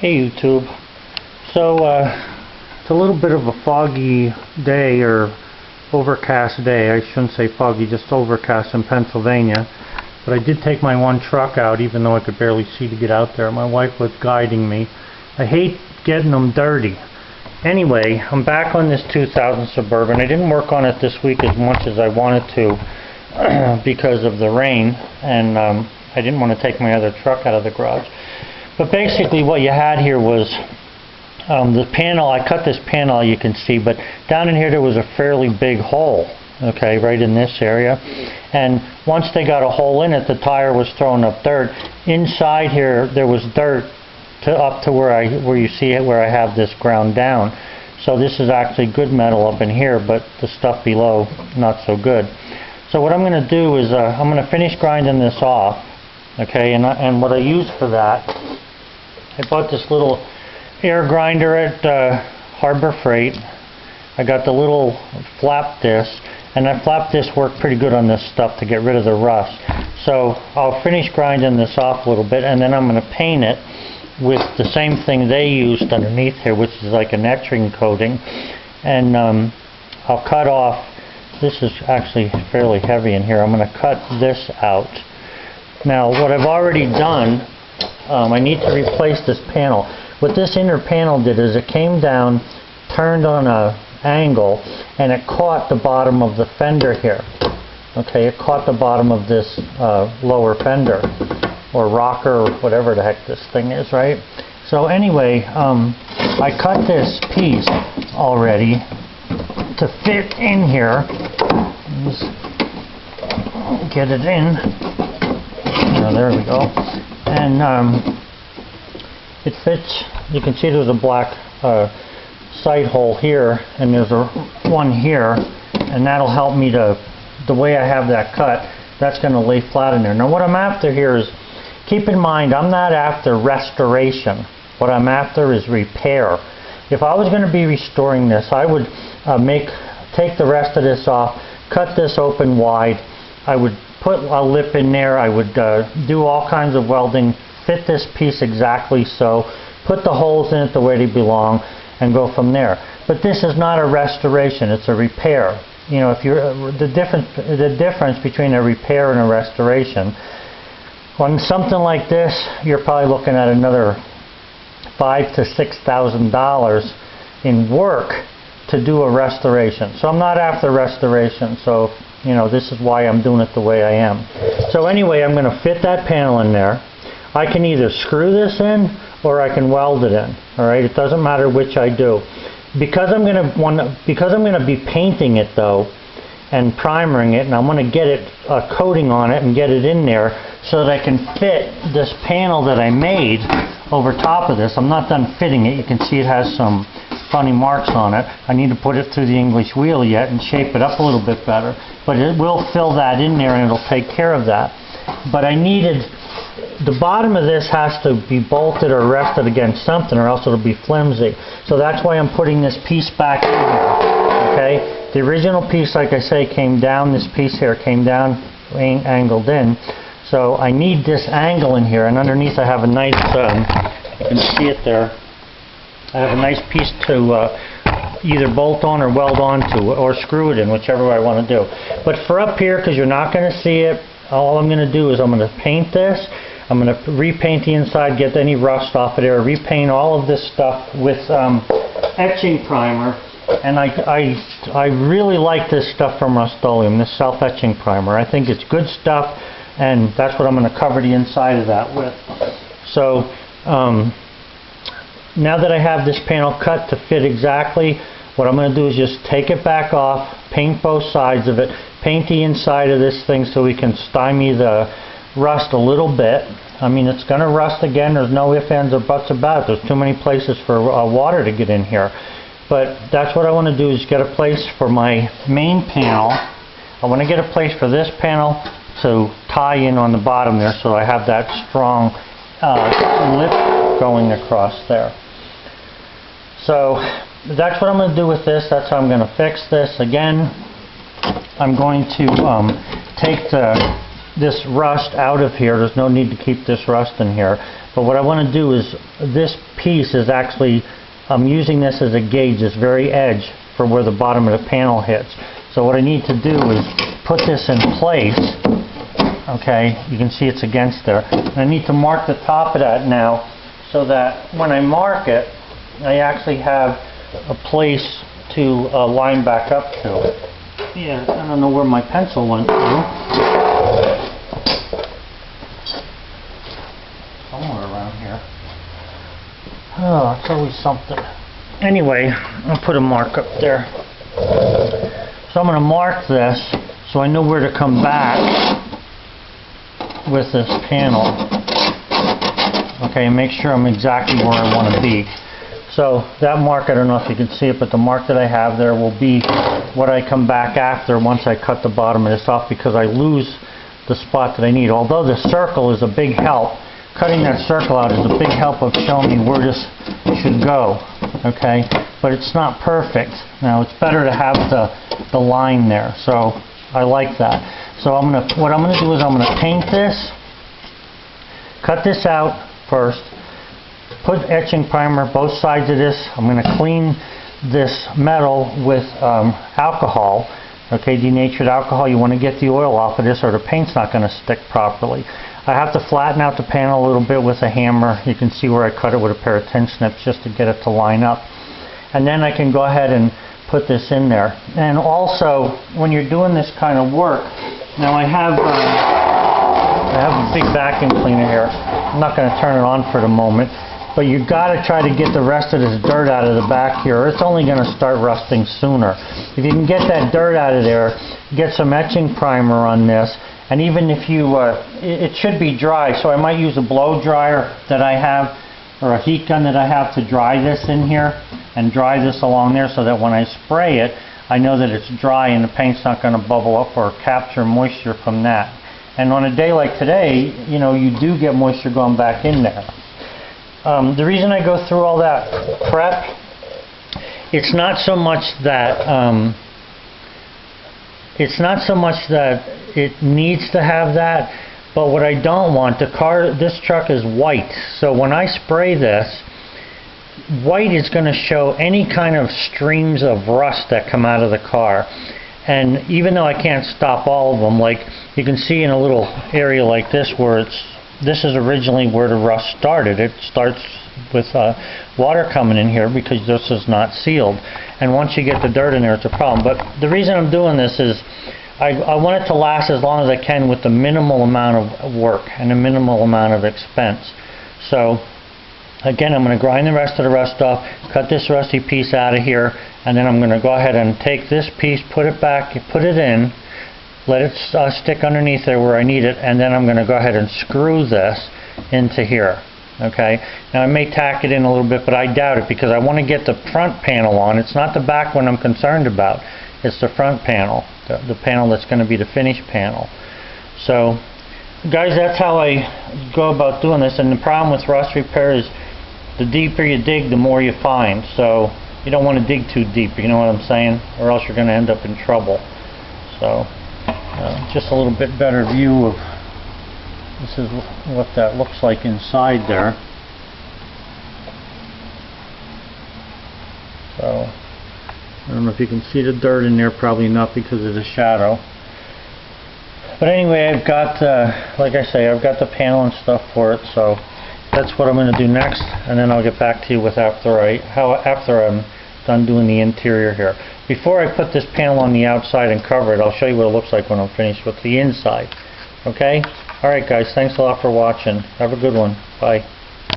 Hey YouTube. So it's a little bit of a foggy day, or overcast day. I shouldn't say foggy, just overcast in Pennsylvania. But I did take my one truck out, even though I could barely see to get out there. My wife was guiding me. I hate getting them dirty. Anyway, I'm back on this 2000 Suburban. I didn't work on it this week as much as I wanted to because of the rain, and I didn't want to take my other truck out of the garage. But basically what you had here was the panel. I cut this panel, you can see, but down in here there was a fairly big hole, okay, right in this area. And once they got a hole in it, the tire was throwing up dirt. Inside here there was dirt up to where you see it, where I have this ground down. So this is actually good metal up in here, but the stuff below not so good. So what I'm going to do is I'm going to finish grinding this off, okay, and what I use for that, I bought this little air grinder at Harbor Freight. I got the little flap disc, and that flap disc worked pretty good on this stuff to get rid of the rust. So I'll finish grinding this off a little bit, and then I'm going to paint it with the same thing they used underneath here, which is like an etching coating. And I'll cut off, this is actually fairly heavy in here, I'm going to cut this out. Now what I've already done, I need to replace this panel. What this inner panel did is it came down, turned on an angle, and it caught the bottom of the fender here. Okay, it caught the bottom of this lower fender, or rocker, or whatever the heck this thing is, right? So anyway, I cut this piece already to fit in here. Just get it in. Oh, there we go. And it fits. You can see there's a black sight hole here, and there's one here, and that'll help me to, the way I have that cut, that's going to lay flat in there. Now what I'm after here is, keep in mind, I'm not after restoration. What I'm after is repair. If I was going to be restoring this, I would take the rest of this off, cut this open wide. I would put a lip in there. I would do all kinds of welding, fit this piece exactly so, put the holes in it the way they belong, and go from there. But this is not a restoration, it's a repair. You know, if you're the difference between a repair and a restoration, on something like this, you're probably looking at another $5,000 to $6,000 in work to do a restoration. So I'm not after restoration, so you know, this is why I'm doing it the way I am. So anyway, I'm going to fit that panel in there. I can either screw this in or I can weld it in. All right, it doesn't matter which I do. Because I'm going to be painting it though, and primering it, and I'm going to get it coating on it and get it in there so that I can fit this panel that I made over top of this. I'm not done fitting it. You can see it has some funny marks on it. I need to put it through the English wheel yet and shape it up a little bit better. But it will fill that in there and it'll take care of that. But I needed, the bottom of this has to be bolted or rested against something, or else it'll be flimsy. So that's why I'm putting this piece back in here. Okay? The original piece, like I say, came down. This piece here came down, angled in. So I need this angle in here, and underneath I have a nice, you can see it there, I have a nice piece to either bolt on or weld onto, or screw it in, whichever way I want to do. But for up here, because you're not going to see it, all I'm going to do is I'm going to paint this. I'm going to repaint the inside, get any rust off of there, repaint all of this stuff with etching primer. And I really like this stuff from Rust-Oleum, this self-etching primer. I think it's good stuff, and that's what I'm going to cover the inside of that with. So now that I have this panel cut to fit exactly, what I'm going to do is just take it back off, paint both sides of it, paint the inside of this thing so we can stymie the rust a little bit. I mean, it's going to rust again. There's no ifs, ands, or buts about it. There's too many places for water to get in here. But that's what I want to do, is get a place for my main panel. I want to get a place for this panel to tie in on the bottom there, so I have that strong lip going across there. So that's what I'm going to do with this. That's how I'm going to fix this. Again, I'm going to take the this rust out of here. There's no need to keep this rust in here. But what I want to do is, this piece is actually, I'm using this as a gauge, this very edge for where the bottom of the panel hits. So what I need to do is put this in place. Okay, you can see it's against there. And I need to mark the top of that now, so that when I mark it, I actually have a place to line back up to. Yeah, I don't know where my pencil went to. Somewhere around here. Oh, it's always something. Anyway, I'll put a mark up there. So I'm going to mark this so I know where to come back with this panel. Okay, and make sure I'm exactly where I want to be. So that mark, I don't know if you can see it, but the mark that I have there will be what I come back after once I cut the bottom of this off, because I lose the spot that I need. Although the circle is a big help, cutting that circle out is a big help of showing me where this should go. Okay, but it's not perfect. Now it's better to have the line there, so I like that. So what I'm gonna do is I'm gonna paint this, cut this out first, put etching primer both sides of this. I'm going to clean this metal with alcohol, okay, denatured alcohol. You want to get the oil off of this or the paint's not going to stick properly. I have to flatten out the panel a little bit with a hammer. You can see where I cut it with a pair of tin snips just to get it to line up. And then I can go ahead and put this in there. And also, when you're doing this kind of work, now I have a big vacuum cleaner here. I'm not going to turn it on for the moment. But you've got to try to get the rest of this dirt out of the back here, or it's only going to start rusting sooner. If you can get that dirt out of there, get some etching primer on this, and even if you, it should be dry, so I might use a blow dryer that I have, or a heat gun that I have to dry this in here, and dry this along there so that when I spray it, I know that it's dry and the paint's not going to bubble up or capture moisture from that. And on a day like today, you know, you do get moisture going back in there. The reason I go through all that prep, it's not so much that it needs to have that, but what I don't want, this truck is white, so when I spray this, white is going to show any kind of streams of rust that come out of the car. And even though I can't stop all of them, like you can see in a little area like this where this is originally where the rust started. It starts with water coming in here because this is not sealed. And once you get the dirt in there, it's a problem. But the reason I'm doing this is I want it to last as long as I can with the minimal amount of work and the minimal amount of expense. So again, I'm going to grind the rest of the rust off, cut this rusty piece out of here, and then I'm going to go ahead and take this piece, put it back, put it in, let it stick underneath there where I need it, and then I'm going to go ahead and screw this into here. Okay, now I may tack it in a little bit, but I doubt it because I want to get the front panel on. It's not the back one I'm concerned about, it's the front panel, the panel that's going to be the finished panel. So guys, that's how I go about doing this. And the problem with rust repair is the deeper you dig, the more you find. So you don't want to dig too deep, you know what I'm saying, or else you're going to end up in trouble. So just a little bit better view of this is what that looks like inside there. So I don't know if you can see the dirt in there, probably not because of the shadow. But anyway, I've got, like I say, I've got the panel and stuff for it, so that's what I'm going to do next, and then I'll get back to you with after I'm done doing the interior here. Before I put this panel on the outside and cover it, I'll show you what it looks like when I'm finished with the inside. Okay? Alright guys, thanks a lot for watching. Have a good one. Bye.